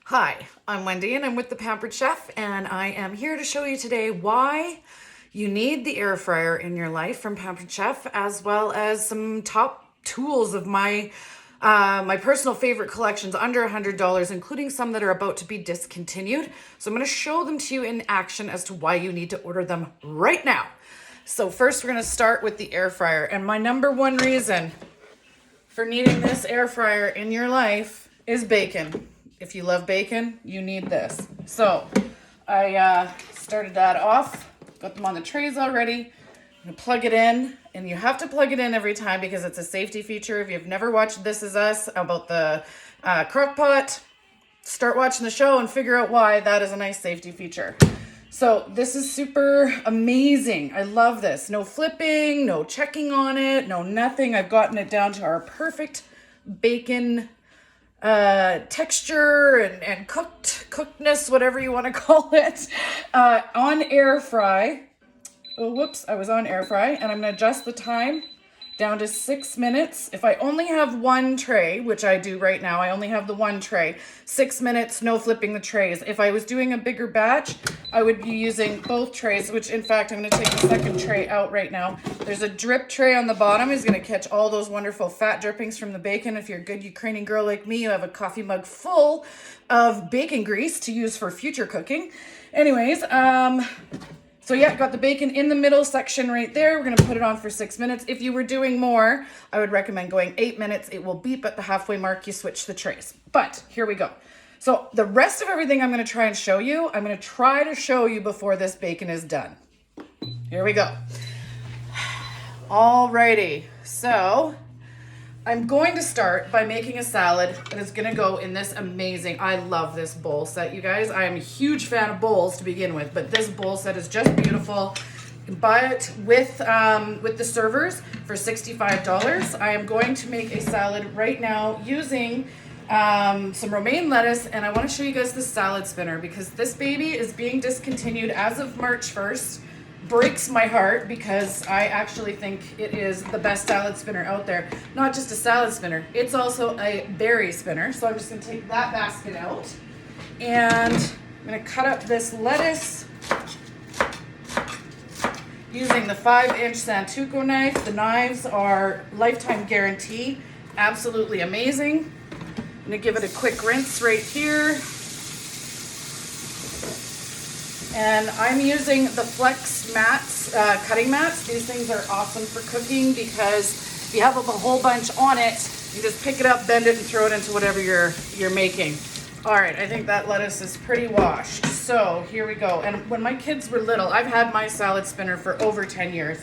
Hi, I'm Wendy and I'm with the Pampered Chef, and I am here to show you today why you need the air fryer in your life from Pampered Chef, as well as some top tools of my personal favorite collections under $100, including some that are about to be discontinued. So I'm going to show them to you in action as to why you need to order them right now. So first we're going to start with the air fryer, and my number one reason for needing this air fryer in your life is bacon. If you love bacon, you need this. So I started that off, got them on the trays already. I'm gonna plug it in, and you have to plug it in every time because it's a safety feature. If you've never watched This Is Us about the crock pot, start watching the show and figure out why that is a nice safety feature. So this is super amazing. I love this. No flipping, no checking on it, no nothing. I've gotten it down to our perfect bacon texture and cookedness, whatever you want to call it, on air fry. Oh, whoops, I was on air fry, and I'm going to adjust the time down to 6 minutes. If I only have one tray, which I do right now, I only have the one tray, 6 minutes, no flipping the trays. If I was doing a bigger batch, I would be using both trays, which in fact, I'm going to take the second tray out right now. There's a drip tray on the bottom. It's going to catch all those wonderful fat drippings from the bacon. If you're a good Ukrainian girl like me, you have a coffee mug full of bacon grease to use for future cooking. Anyways, so yeah, got the bacon in the middle section right there. We're gonna put it on for 6 minutes. If you were doing more, I would recommend going 8 minutes. It will beep at the halfway mark. You switch the trays. But here we go. So the rest of everything I'm gonna try and show you, I'm gonna try to show you before this bacon is done. Here we go. Alrighty, so I'm going to start by making a salad that is going to go in this amazing, I love this bowl set, you guys. I am a huge fan of bowls to begin with, but this bowl set is just beautiful. You can buy it with the servers for $65. I am going to make a salad right now using some romaine lettuce, and I want to show you guys the salad spinner because this baby is being discontinued as of March 1st. Breaks my heart because I actually think it is the best salad spinner out there. Not just a salad spinner, it's also a berry spinner. So I'm just gonna take that basket out and I'm gonna cut up this lettuce using the 5-inch Santoku knife. The knives are lifetime guarantee, absolutely amazing. I'm gonna give it a quick rinse right here. And I'm using the Flex mats, cutting mats. These things are awesome for cooking because if you have a whole bunch on it, you just pick it up, bend it, and throw it into whatever you're making. All right, I think that lettuce is pretty washed. So here we go. And when my kids were little, I've had my salad spinner for over 10 years.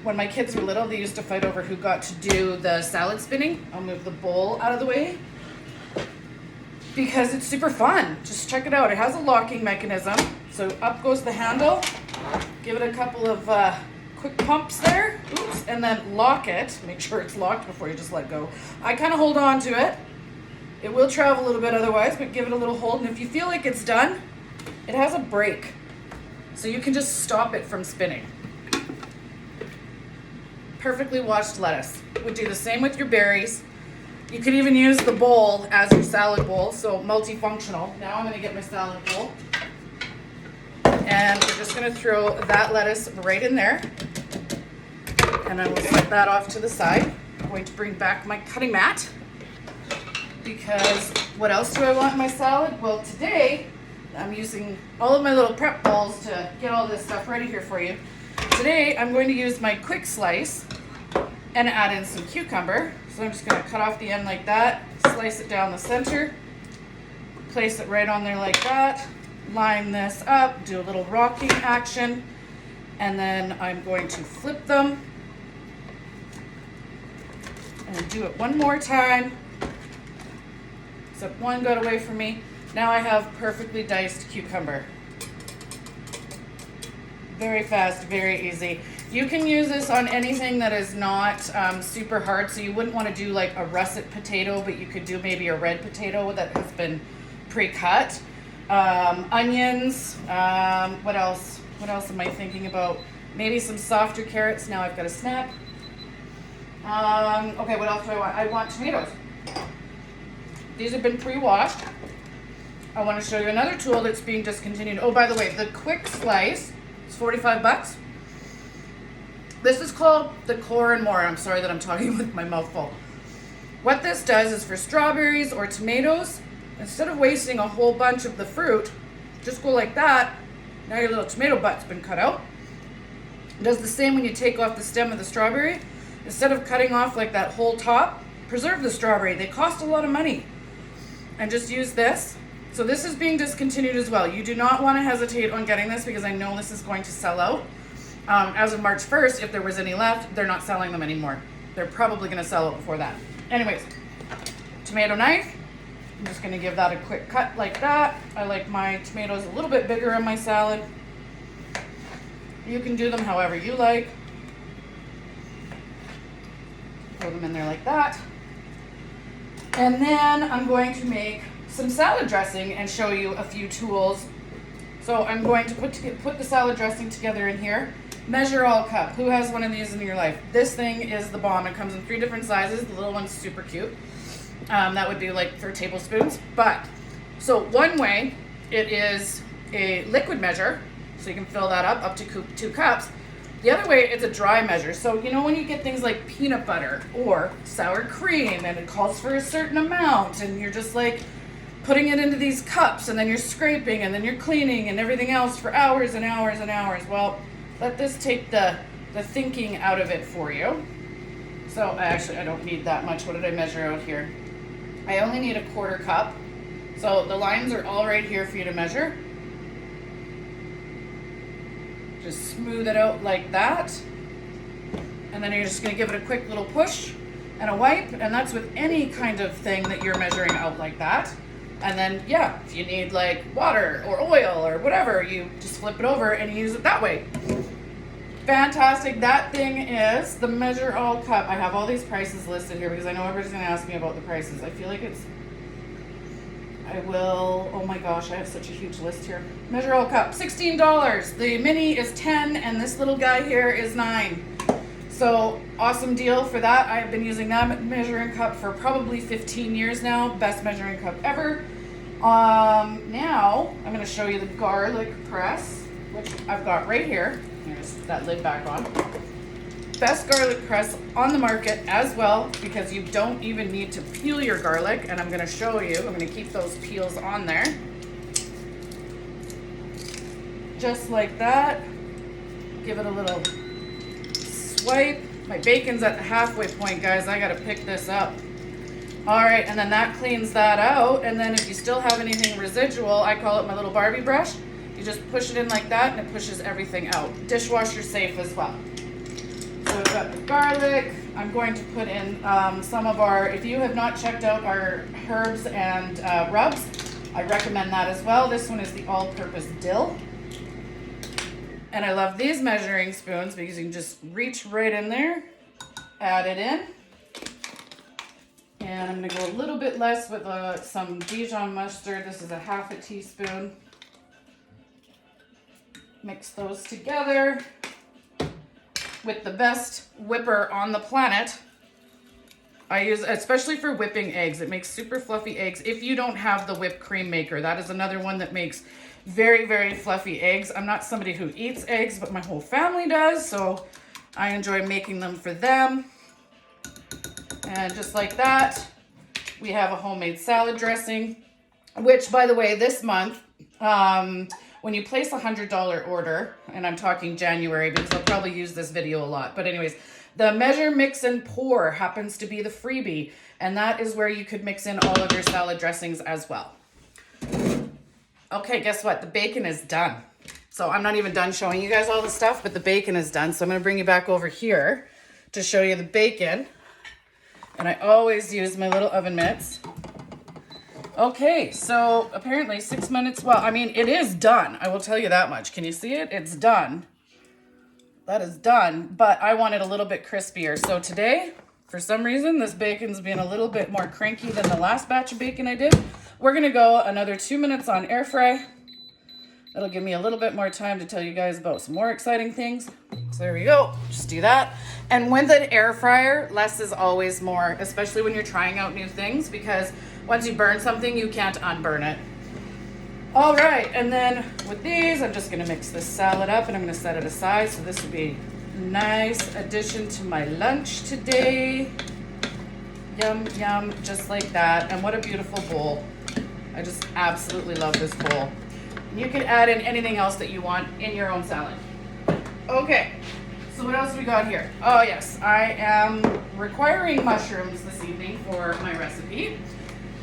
When my kids were little, they used to fight over who got to do the salad spinning. I'll move the bowl out of the way, because it's super fun. Just check it out. It has a locking mechanism. So up goes the handle. Give it a couple of quick pumps there. Oops. And then lock it. Make sure it's locked before you just let go. I kind of hold on to it. It will travel a little bit otherwise, but give it a little hold. And if you feel like it's done, it has a brake. So you can just stop it from spinning. Perfectly washed lettuce. Would do the same with your berries. You could even use the bowl as your salad bowl, so multifunctional. Now I'm gonna get my salad bowl. And we're just gonna throw that lettuce right in there. And I will set that off to the side. I'm going to bring back my cutting mat because what else do I want in my salad? Well, today I'm using all of my little prep bowls to get all this stuff ready here for you. Today I'm going to use my quick slice and add in some cucumber. So I'm just gonna cut off the end like that, slice it down the center, place it right on there like that, line this up, do a little rocking action, and then I'm going to flip them and do it one more time. Except one got away from me. Now I have perfectly diced cucumber. Very fast, very easy. You can use this on anything that is not super hard. So you wouldn't want to do like a russet potato, but you could do maybe a red potato that has been pre-cut. Onions, what else? What else am I thinking about? Maybe some softer carrots. Now I've got a snap. Okay, what else do I want? I want tomatoes. These have been pre-washed. I want to show you another tool that's being discontinued. Oh, by the way, the quick slice is 45 bucks. This is called the Core and More. I'm sorry that I'm talking with my mouth full. What this does is for strawberries or tomatoes, instead of wasting a whole bunch of the fruit, just go like that. Now your little tomato butt's been cut out. It does the same when you take off the stem of the strawberry. Instead of cutting off like that whole top, preserve the strawberry. They cost a lot of money. And just use this. So this is being discontinued as well. You do not want to hesitate on getting this because I know this is going to sell out. As of March 1st, if there was any left, they're not selling them anymore. They're probably going to sell out before that. Anyways, tomato knife. I'm just going to give that a quick cut like that. I like my tomatoes a little bit bigger in my salad. You can do them however you like. Throw them in there like that. And then I'm going to make some salad dressing and show you a few tools. So I'm going to put the salad dressing together in here. Measure all cup. Who has one of these in your life? This thing is the bomb. It comes in 3 different sizes. The little one's super cute. That would be like for tablespoons. But, so one way, it is a liquid measure. So you can fill that up to 2 cups. The other way, it's a dry measure. So, you know, when you get things like peanut butter or sour cream and it calls for a certain amount and you're just like putting it into these cups and then you're scraping and then you're cleaning and everything else for hours and hours and hours. Well, let this take the thinking out of it for you. So I don't need that much. What did I measure out here? I only need a 1/4 cup. So the lines are all right here for you to measure. Just smooth it out like that. And then you're just gonna give it a quick little push and a wipe, and that's with any kind of thing that you're measuring out like that. And then, yeah, if you need like water or oil or whatever, you just flip it over and use it that way. Fantastic. That thing is the Measure All Cup. I have all these prices listed here because I know everybody's gonna ask me about the prices. I feel like oh my gosh, I have such a huge list here. Measure All Cup, $16. The mini is 10 and this little guy here is 9. So awesome deal for that. I have been using that measuring cup for probably 15 years now. Best measuring cup ever. Now I'm going to show you the garlic press, which I've got right here. Here's that lid back on. Best garlic press on the market as well, because you don't even need to peel your garlic. And I'm going to show you. I'm going to keep those peels on there. Just like that. Give it a little swipe. My bacon's at the halfway point, guys. I gotta pick this up. All right, and then that cleans that out. And then if you still have anything residual, I call it my little Barbie brush. You just push it in like that and it pushes everything out. Dishwasher safe as well. So we've got the garlic. I'm going to put in some of our, if you have not checked out our herbs and rubs, I recommend that as well. This one is the all-purpose dill. And I love these measuring spoons because you can just reach right in there, add it in. And I'm gonna go a little bit less with some Dijon mustard. This is a 1/2 teaspoon. Mix those together with the best whipper on the planet. I use, especially for whipping eggs, it makes super fluffy eggs. If you don't have the whipped cream maker, that is another one that makes very, very fluffy eggs. I'm not somebody who eats eggs, but my whole family does, so I enjoy making them for them. And just like that, we have a homemade salad dressing, which, by the way, this month, when you place a $100 order, and I'm talking January because I'll probably use this video a lot, but anyways, the Measure, Mix, and Pour happens to be the freebie, and that is where you could mix in all of your salad dressings as well. Okay, guess what? The bacon is done. So I'm not even done showing you guys all the stuff, but the bacon is done. So I'm going to bring you back over here to show you the bacon. And I always use my little oven mitts. Okay, so apparently 6 minutes. Well, I mean, it is done. I will tell you that much. Can you see it? It's done. That is done, but I want it a little bit crispier. So today, for some reason, this bacon's being a little bit more cranky than the last batch of bacon I did. We're gonna go another 2 minutes on air fry. That'll give me a little bit more time to tell you guys about some more exciting things. So there we go, just do that. And with an air fryer, less is always more, especially when you're trying out new things, because once you burn something, you can't unburn it. All right, and then with these, I'm just gonna mix this salad up and I'm gonna set it aside. So this would be a nice addition to my lunch today. Yum, yum, just like that. And what a beautiful bowl. I just absolutely love this bowl. You can add in anything else that you want in your own salad. Okay, so what else we got here? Oh yes, I am requiring mushrooms this evening for my recipe.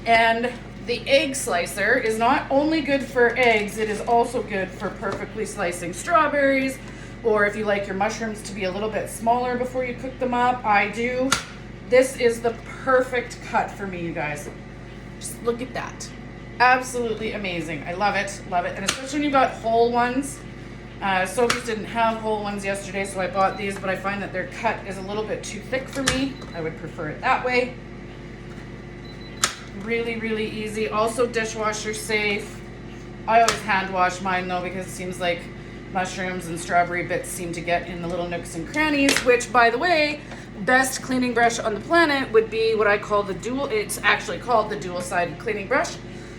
And the egg slicer is not only good for eggs, it is also good for perfectly slicing strawberries, or if you like your mushrooms to be a little bit smaller before you cook them up. I do. This is the perfect cut for me, you guys. Just look at that. Absolutely amazing. I love it, and especially when you got whole ones. Sophie's didn't have whole ones yesterday, so I bought these, but I find that their cut is a little bit too thick for me. I would prefer it that way. Really, really easy. Also dishwasher safe. I always hand wash mine though, because it seems like mushrooms and strawberry bits seem to get in the little nooks and crannies, which, by the way, best cleaning brush on the planet would be what I call it's actually called the dual-sided cleaning brush.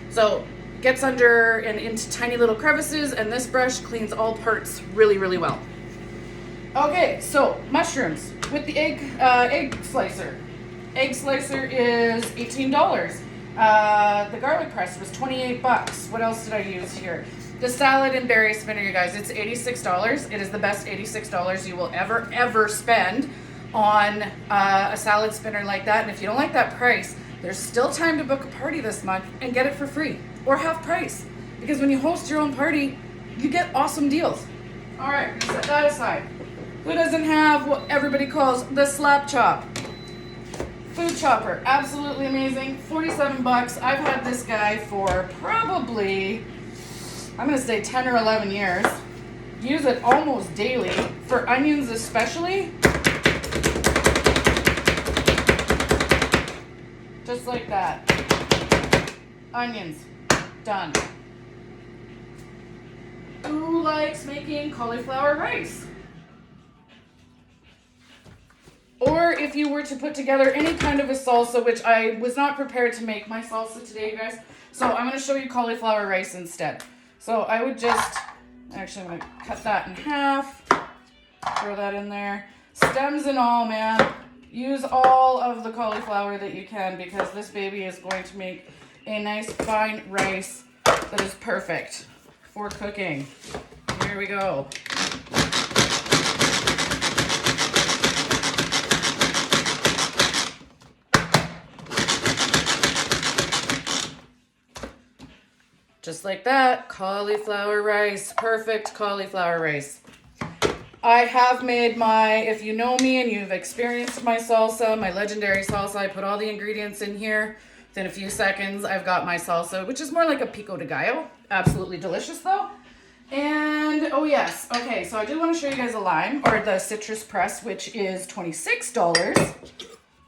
So gets under and into tiny little crevices, and this brush cleans all parts really, really well. Okay, so mushrooms with the egg slicer. Egg slicer is $18. The garlic press was 28 bucks. What else did I use here? The salad and berry spinner, you guys, it's $86. It is the best $86 you will ever spend on a salad spinner like that. And if you don't like that price, there's still time to book a party this month and get it for free or half price. Because when you host your own party, you get awesome deals. All right, set that aside. Who doesn't have what everybody calls the slap chop? Food chopper, absolutely amazing. 47 bucks. I've had this guy for probably, I'm gonna say 10 or 11 years. Use it almost daily. For onions especially. Just like that. Onions, done. Who likes making cauliflower rice? Or if you were to put together any kind of a salsa, which I was not prepared to make my salsa today, you guys. So I'm going to show you cauliflower rice instead. So I would I'm going to cut that in half. Throw that in there. Stems and all, man. Use all of the cauliflower that you can, because this baby is going to make a nice fine rice that is perfect for cooking. Here we go. Just like that, cauliflower rice, perfect cauliflower rice. I have made if you know me and you've experienced my salsa, my legendary salsa, I put all the ingredients in here. Within a few seconds, I've got my salsa, which is more like a pico de gallo. Absolutely delicious though. And, oh yes, okay, so I do want to show you guys a lime, or the citrus press, which is $26.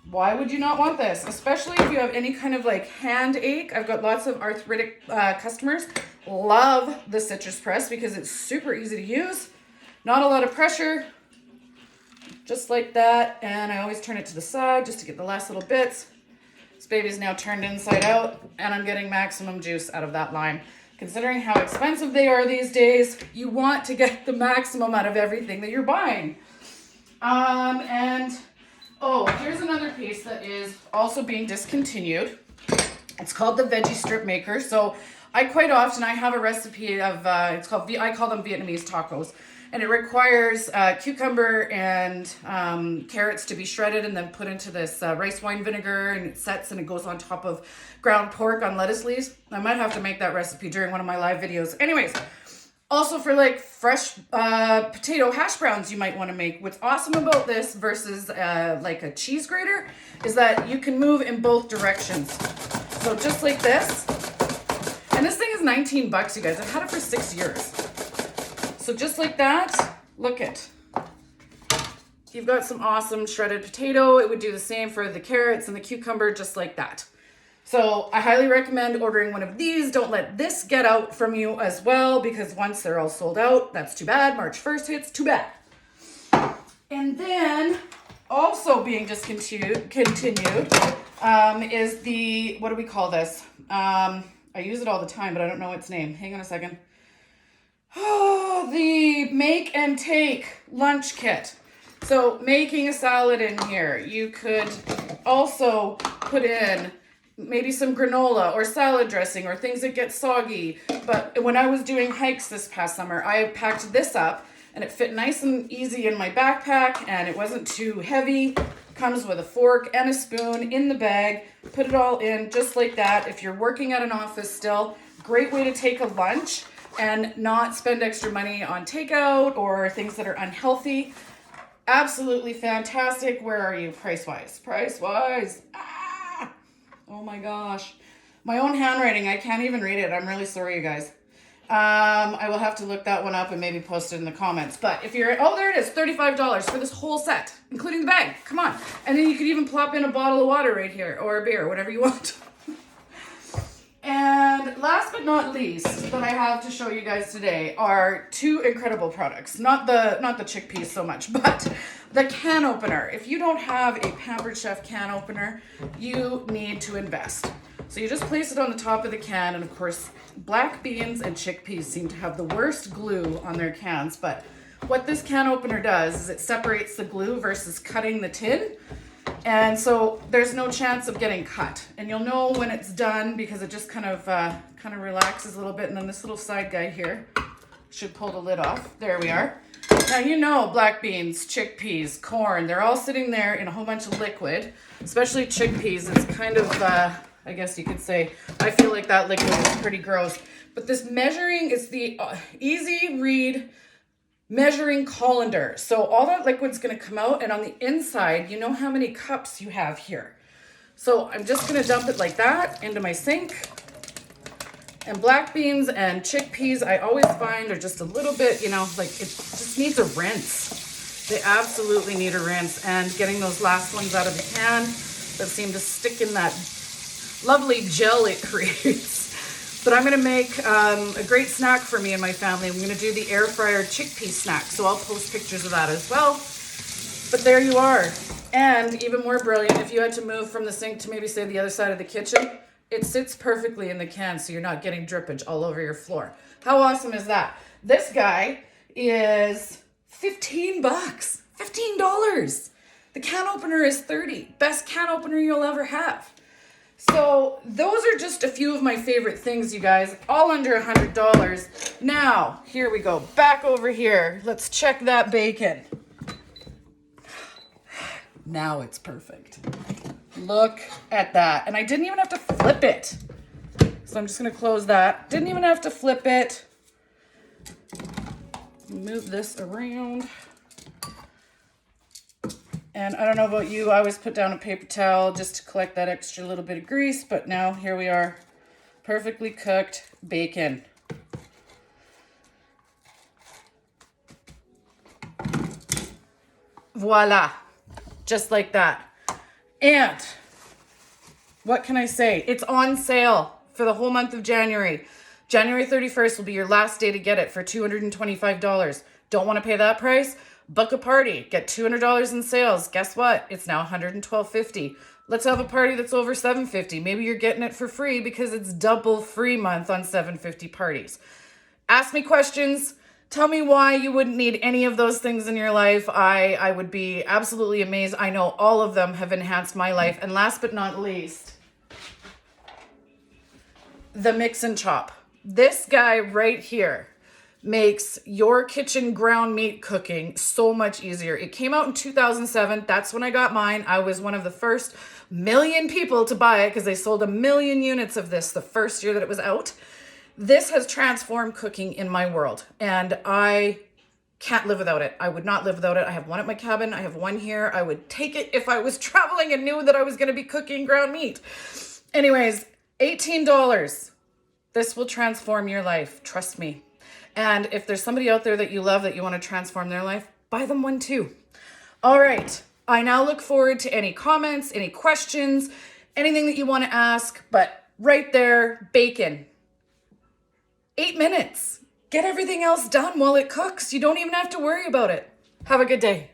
Why would you not want this? Especially if you have any kind of like hand ache. I've got lots of arthritic customers. Love the citrus press because it's super easy to use. Not a lot of pressure. Just like that. And I always turn it to the side just to get the last little bits. This baby's now turned inside out and I'm getting maximum juice out of that lime. Considering how expensive they are these days, you want to get the maximum out of everything that you're buying. Oh, here's another piece that is also being discontinued. It's called the Veggie Strip Maker. So I quite often, I have a recipe of, I call them Vietnamese tacos. And it requires cucumber and carrots to be shredded and then put into this rice wine vinegar, and it sets and it goes on top of ground pork on lettuce leaves. I might have to make that recipe during one of my live videos. Anyways, also for like fresh potato hash browns you might want to make. What's awesome about this versus like a cheese grater is that you can move in both directions. So just like this. And this thing is 19 bucks, you guys. I've had it for 6 years. So just like that, look it. You've got some awesome shredded potato. It would do the same for the carrots and the cucumber, just like that. So I highly recommend ordering one of these. Don't let this get out from you as well, because once they're all sold out, that's too bad. March 1st hits, too bad. And then also being discontinued is the, what do we call this? A I use it all the time, but I don't know its name. Hang on a second. Oh, the make and take lunch kit. So making a salad in here. You could also put in maybe some granola or salad dressing or things that get soggy. But when I was doing hikes this past summer, I packed this up and it fit nice and easy in my backpack and it wasn't too heavy. Comes with a fork and a spoon in the bag. Put it all in just like that. If you're working at an office still, great way to take a lunch and not spend extra money on takeout or things that are unhealthy. Absolutely fantastic. Where are you price-wise? Price-wise. Ah! Oh my gosh. My own handwriting, I can't even read it. I'm really sorry, you guys. I will have to look that one up and maybe post it in the comments. But if you're, oh, there it is, $35 for this whole set, including the bag. Come on. And then you could even plop in a bottle of water right here or a beer, whatever you want. And last but not least that I have to show you guys today are two incredible products. Not the chickpeas so much, but the can opener. If you don't have a Pampered Chef can opener, you need to invest. So you just place it on the top of the can, and of course, black beans and chickpeas seem to have the worst glue on their cans, but what this can opener does is it separates the glue versus cutting the tin. And so there's no chance of getting cut. And you'll know when it's done because it just kind of relaxes a little bit. And then this little side guy here should pull the lid off. There we are. Now, you know, black beans, chickpeas, corn, they're all sitting there in a whole bunch of liquid, especially chickpeas. It's kind of, I guess you could say, I feel like that liquid is pretty gross. But this measuring is the easy read measuring colander. So all that liquid's going to come out, and on the inside, you know how many cups you have here. So I'm just going to dump it like that into my sink. And black beans and chickpeas, I always find are just a little bit, you know, like it just needs a rinse. They absolutely need a rinse. And getting those last ones out of the can that seem to stick in that lovely gel it creates. But I'm going to make a great snack for me and my family. I'm going to do the air fryer chickpea snack. So I'll post pictures of that as well. But there you are. And even more brilliant, if you had to move from the sink to maybe say the other side of the kitchen, it sits perfectly in the can so you're not getting drippage all over your floor. How awesome is that? This guy is $15. $15. The can opener is $30. Best can opener you'll ever have. So those are just a few of my favorite things, you guys, all under $100. Now, here we go. Back over here. Let's check that bacon. Now it's perfect. Look at that. And I didn't even have to flip it. So I'm just going to close that. Didn't even have to flip it. Move this around. And I don't know about you, I always put down a paper towel just to collect that extra little bit of grease, but now here we are, perfectly cooked bacon. Voila, just like that. And what can I say? It's on sale for the whole month of January. January 31st will be your last day to get it for $225. Don't want to pay that price? Book a party, get $200 in sales. Guess what? It's now $112.50. Let's have a party that's over $750. Maybe you're getting it for free because it's double free month on $750 parties. Ask me questions. Tell me why you wouldn't need any of those things in your life. I would be absolutely amazed. I know all of them have enhanced my life. And last but not least, the mix and chop. This guy right here makes your kitchen ground meat cooking so much easier. It came out in 2007. That's when I got mine. I was one of the first million people to buy it because they sold 1 million units of this the first year that it was out. This has transformed cooking in my world, and I can't live without it. I would not live without it. I have one at my cabin. I have one here. I would take it if I was traveling and knew that I was going to be cooking ground meat. Anyways, $18. This will transform your life. Trust me. And if there's somebody out there that you love that you want to transform their life, buy them one too. All right. I now look forward to any comments, any questions, anything that you want to ask. But right there, bacon. 8 minutes. Get everything else done while it cooks. You don't even have to worry about it. Have a good day.